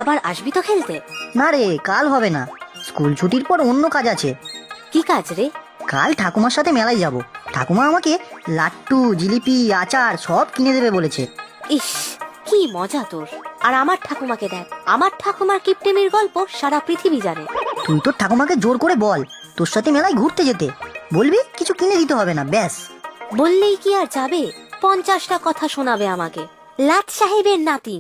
আবার আসবি তো খেলতে? না রে, কাল হবে না, স্কুল ছুটির পর অন্য কাজ আছে। কি কাজ রে? কাল ঠাকুমার সাথে মেলায় যাব। ঠাকুমা আমাকে লাট্টু, জিলিপি, আচার সব কিনে দেবে বলেছে। ইস, কি মজা তোর। আর আমার ঠাকুমাকে দেখ, আমার ঠাকুমার কিপটেমির গল্প সারা পৃথিবী জানে। তুই তোর ঠাকুমাকে জোর করে বল তোর সাথে মেলায় ঘুরতে যেতে, বলবি কিছু কিনে দিতে হবে না, ব্যাস। বললেই কি আর যাবে? 50টা কথা শোনাবে আমাকে, লাট সাহেবের নাতি,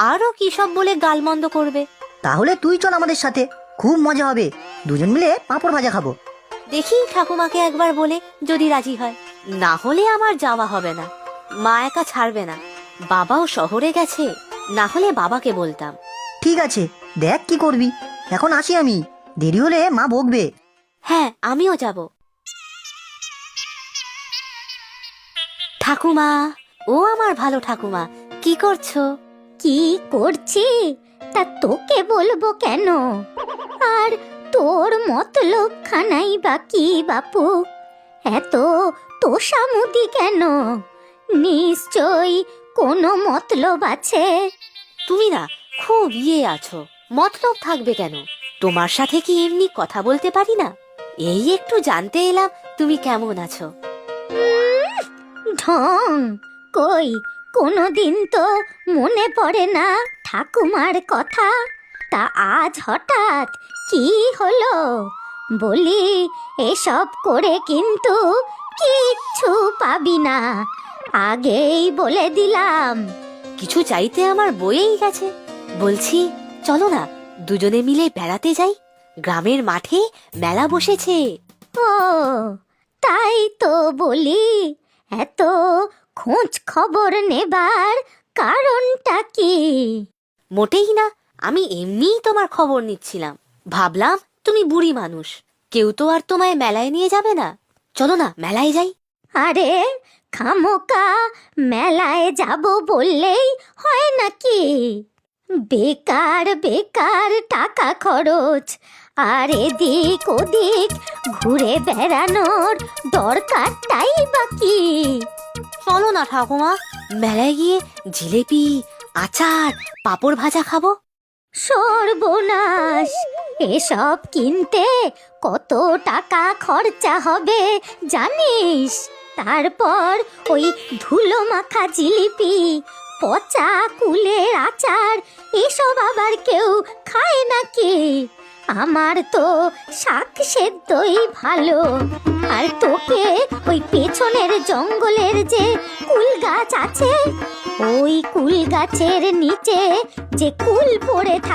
আরো কি সব বলে গালমন্দ করবে। তাহলে তুই চল আমাদের সাথে, খুব মজা হবে, দুজন মিলে পাঁপড় ভাজা খাবো। দেখি ঠাকুমাকে একবার বলে, যদি রাজি হয়। না হলে আমার যাওয়া হবে না, মা একা ছাড়বে না। বাবাও শহরে গেছে, না হলে বাবাকে বলতাম। ঠিক আছে, দেখ কি করবি। এখন আসি আমি, দেরি হলে মা বকবে। হ্যাঁ, আমিও যাব। ঠাকুমা, ও আমার ভালো ঠাকুমা, কি করছো? কি করছি তা তোকে বলবো কেন? আর তোর মতলব খানাই বা কি বাপু? এত তোষামুদি কেন? নিশ্চয় কোনো মতলব আছে। তুমি না খুব আছো, মতলব থাকবে কেন? তোমার সাথে কি এমনি কথা বলতে পারি না? এই একটু জানতে এলাম তুমি কেমন আছো। ঢং, কই কোনোদিন তো মনে পড়ে না ঠাকুমার কথা? তা আজ হঠাৎ কি হলো? বলি, এসব করে কিন্তু কিচ্ছু পাবি না, আগেই বলে দিলাম। কিছু চাইতে আমার বয়েই গেছে। বলছি, চলো না দুজনে মিলে বেড়াতে যাই, গ্রামের মাঠে মেলা বসেছে। ও তাই তো বলি, এত খোঁজ খবর নেবার কারণটা কি? মোটেই না, আমি এমনিই তোমার খবর নিচ্ছিলাম। ভাবলাম তুমি বুড়ি মানুষ, কেউ তো আর তোমায় মেলায় নিয়ে যাবে না। চলো না মেলায় যাই। আরে খামোকা মেলায় যাব বললেই হয় নাকি? বেকার বেকার টাকা খরচ, আর এদিক ওদিক ঘুরে বেড়ানোর দরকারটাই বা কি? চলো না ঠাকুমা, মেলায় গিয়ে জিলেপি, আচার, পাঁপড় ভাজা খাবো। সর্বনাশ, এসব কিনতে কত টাকা খরচা হবে জানিস? তারপর ওই ধুলো মাখা জিলিপি, পচা কুলের আচার, এসব আবার কেউ খায় নাকি? আমার তো শাক সেদ্ধই ভালো। আর তোকে ওই পেছনের জঙ্গলের যে কুল গাছ আছে, ওই কুল গাছের নিচে যে কুল পড়ে থাকে